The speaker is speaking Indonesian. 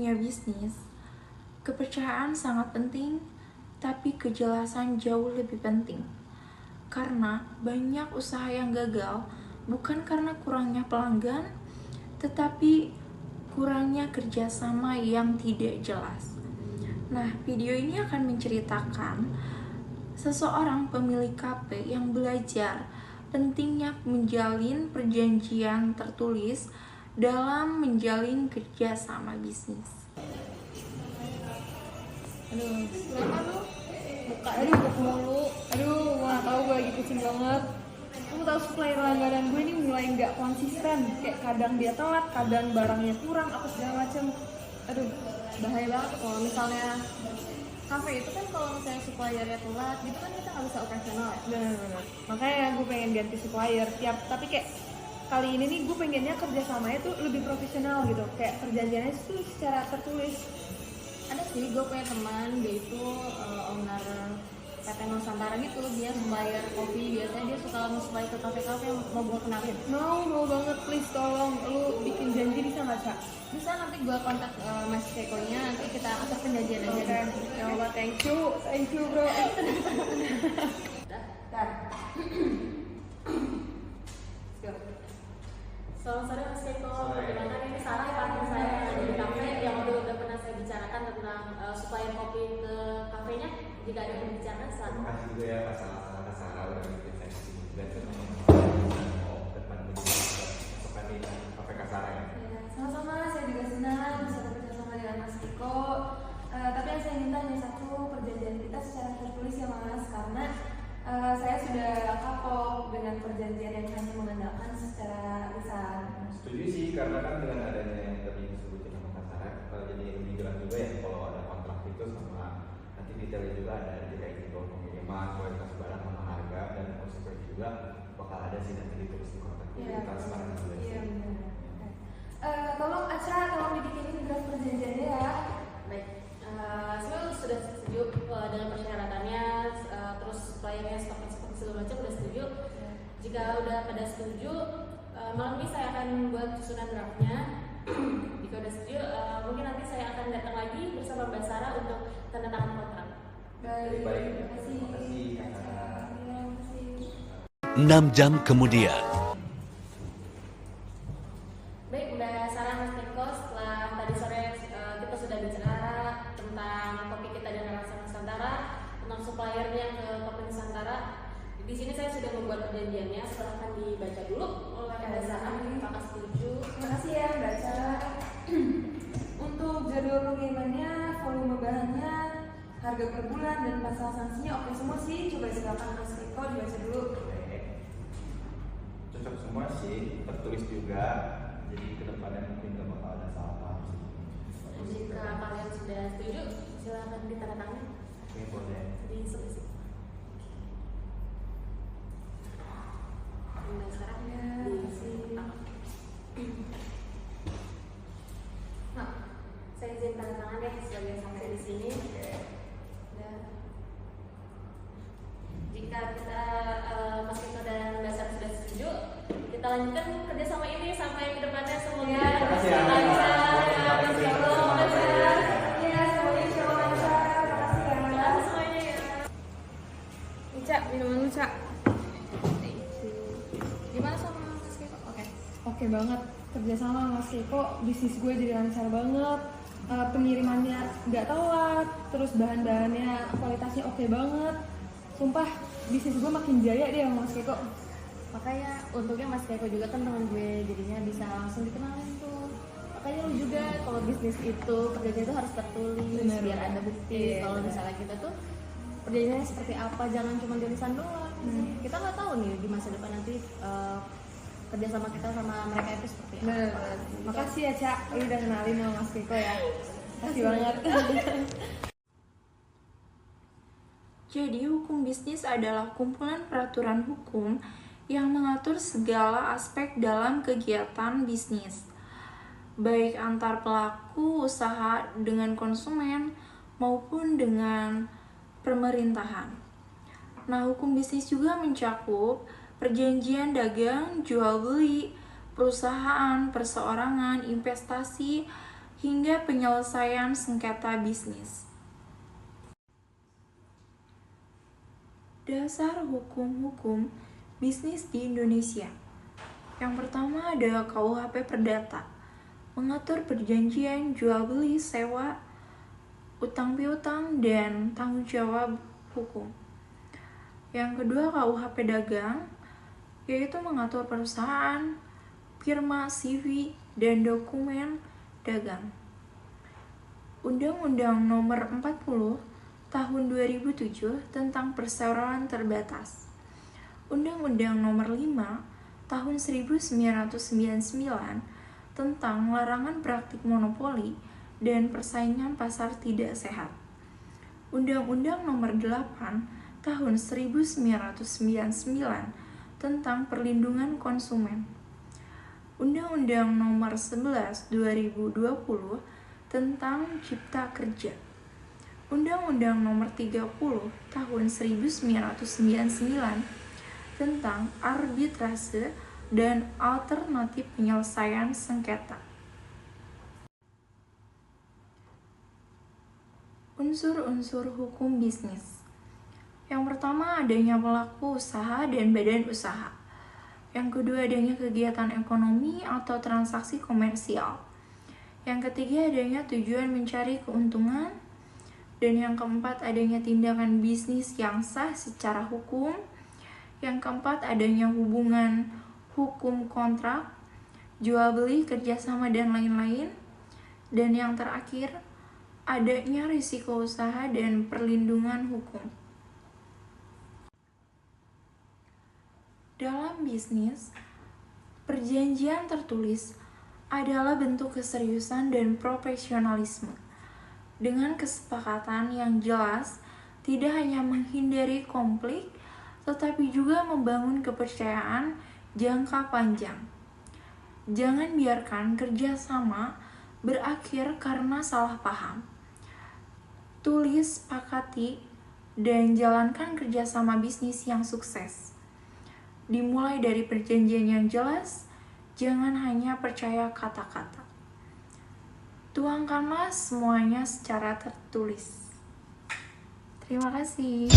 dunia bisnis, kepercayaan sangat penting, tapi kejelasan jauh lebih penting. Karena banyak usaha yang gagal bukan karena kurangnya pelanggan, tetapi kurangnya kerjasama yang tidak jelas. Nah, video ini akan menceritakan seseorang pemilik kafe yang belajar pentingnya menjalin perjanjian tertulis dalam menjalin kerjasama bisnis. Aduh, kenapa lu? Mukanya buk mulu. Aduh, gua gak tau, gue lagi pusing banget. Kamu tahu supplier langganan gue ini mulai nggak konsisten. Kayak kadang dia telat, kadang barangnya kurang, apa segala macam. Aduh, bahaya banget kalau misalnya kafe itu kan kalau misalnya suppliernya telat, gitu kan kita nggak bisa operasional ya. Benar-benar. Makanya gue pengen ganti supplier tapi kayak kali ini nih gue pengennya kerjasamanya tuh lebih profesional gitu. Kayak perjanjiannya tuh secara tertulis. Ada sih, gue punya teman, dia itu owner PT Nusantara gitu, dia supplier kopi, biasanya dia suka supply ke kafe-kafe yang mau gue kenalin. Mau banget, please tolong, lu bikin janji bisa nggak, Cak? Bisa, nanti gue kontak Mas Kekonya, nanti kita atur penjanjian aja. Oke, ya Allah, thank you bro. Selamat sore Mas Keko, perkenalkan ini Sarah, partner saya di kafe yang udah pernah saya bicarakan tentang supplier kopi ke kafenya. Jika ada yang dibicarakan, silakan. Terima kasih juga ya Pak Sarah udah bikin saya kesini dan teman-teman depan masukan di kafe Kasara ya. Sama-sama, saya juga senang bisa bekerja sama dengan Mas Keko. Tapi yang saya minta hanya satu, perjanjian kita secara tertulis ya Mas, karena saya sudah kapok dengan perjanjian yang hanya mengandalkan secara lisan. Setuju sih, karena kan dengan adanya yang tadi disebutin sama Kasara, jadi lebih jelas juga ya kalau ada kontrak itu sama nanti detailnya juga ada kayak gitu pengiriman, kualitas barang sama harga, dan konsekuensi juga bakal ada sih nanti ditulis di kontrak. Jadi transparan juga sih. Iya benar. Tolong dibikinin draft perjanjiannya ya. Baik. Saya sudah setuju dengan persyaratannya, terus suppliernya stoknya seperti segala macam udah setuju. Jika udah pada setuju, malam ini saya akan buat susunan draftnya. Jika udah setuju, mungkin nanti saya akan datang lagi bersama Mbak Sarah untuk tanda tangan kontrak. Baik, Terima kasih. terima kasih Kasara. 6 jam kemudian. Baik, Mbak Sarah, Mas Keko, setelah tadi sore kita sudah bicara tentang kopi kita dengan rasa Nusantara, tentang suppliernya ke kopi Nusantara. Di sini saya sudah membuat perjanjiannya, silahkan dibaca dulu oleh Mbak Sarah. Apakah setuju? Terima kasih ya Mbak Sarah. Untuk jadwal pengirimannya, volume bahannya, harga per bulan, dan pasal sanksinya oke semua sih. Coba silakan Mas Keko dibaca dulu. Cocok semua sih, tertulis juga, jadi kedepannya mungkin gak bakal ada salah paham sih. Jika kalian sudah setuju, silahkan ditandatangani Oke, boleh. di submisi. Mbak Sarah, Nah, saya izin tanda tangan ya sebagai sampai di sini. Dan jika kita Mas Keko dan Mbak Sarah sudah setuju, kita lanjutkan kerjasama ini sampai ke depannya. Semoga Makasih ya. lancar. Terima Mas kasih. Keko, Terima Mbak kasih. Sarah. Ya, semuanya insya Allah lancar. Terima kasih ya. Terima kasih semuanya ya. Ini Cak, minuman lu Cak. Gimana sama Mas Keko? Oke. Oke banget, kerjasama Mas Keko, bisnis gue jadi lancar banget. Pengirimannya nggak telat, terus bahan-bahannya kualitasnya oke banget. Sumpah, bisnis gue makin jaya deh sama Mas Keko. Makanya untungnya Mas Keko juga kan teman gue, jadinya bisa langsung dikenalin tuh. Makanya lu juga kalau bisnis itu perjanjian itu harus tertulis. Bener. Biar ada bukti. Iya, Kalau bener. misalnya kita tuh perjanjiannya seperti apa, jangan cuma tulisan doang. Kita nggak tahu nih di masa depan nanti kerjasama kita sama mereka itu seperti apa. Bener. Makasih ya Cak, lu udah kenalin sama Mas Keko ya. Makasih banget. Jadi, hukum bisnis adalah kumpulan peraturan hukum yang mengatur segala aspek dalam kegiatan bisnis, baik antar pelaku usaha dengan konsumen maupun dengan pemerintahan. Nah, hukum bisnis juga mencakup perjanjian dagang, jual beli, perusahaan, perseorangan, investasi, hingga penyelesaian sengketa bisnis. Dasar hukum-hukum bisnis di Indonesia. Yang pertama ada KUHP Perdata, mengatur perjanjian jual beli, sewa, utang piutang, dan tanggung jawab hukum. Yang kedua KUHP Dagang, yaitu mengatur perusahaan, firma, CV, dan dokumen dagang. Undang-Undang Nomor 40 Tahun 2007 tentang Perseroan Terbatas. Undang-Undang Nomor 5 Tahun 1999 tentang larangan praktik monopoli dan persaingan pasar tidak sehat. Undang-Undang Nomor 8 Tahun 1999 tentang perlindungan konsumen. Undang-Undang Nomor 11 2020 tentang Cipta Kerja. Undang-Undang Nomor 30 Tahun 1999 tentang arbitrase dan alternatif penyelesaian sengketa. Unsur-unsur hukum bisnis. Yang pertama adanya pelaku usaha dan badan usaha. Yang kedua adanya kegiatan ekonomi atau transaksi komersial. Yang ketiga adanya tujuan mencari keuntungan. Dan yang keempat adanya tindakan bisnis yang sah secara hukum. Yang keempat adanya hubungan hukum kontrak, jual beli, kerjasama, dan lain-lain. Dan yang terakhir adanya risiko usaha dan perlindungan hukum. Dalam bisnis, perjanjian tertulis adalah bentuk keseriusan dan profesionalisme. Dengan kesepakatan yang jelas, tidak hanya menghindari konflik, tetapi juga membangun kepercayaan jangka panjang. Jangan biarkan kerjasama berakhir karena salah paham. Tulis, sepakati, dan jalankan kerjasama bisnis yang sukses. Dimulai dari perjanjian yang jelas, jangan hanya percaya kata-kata. Tuangkanlah semuanya secara tertulis. Terima kasih.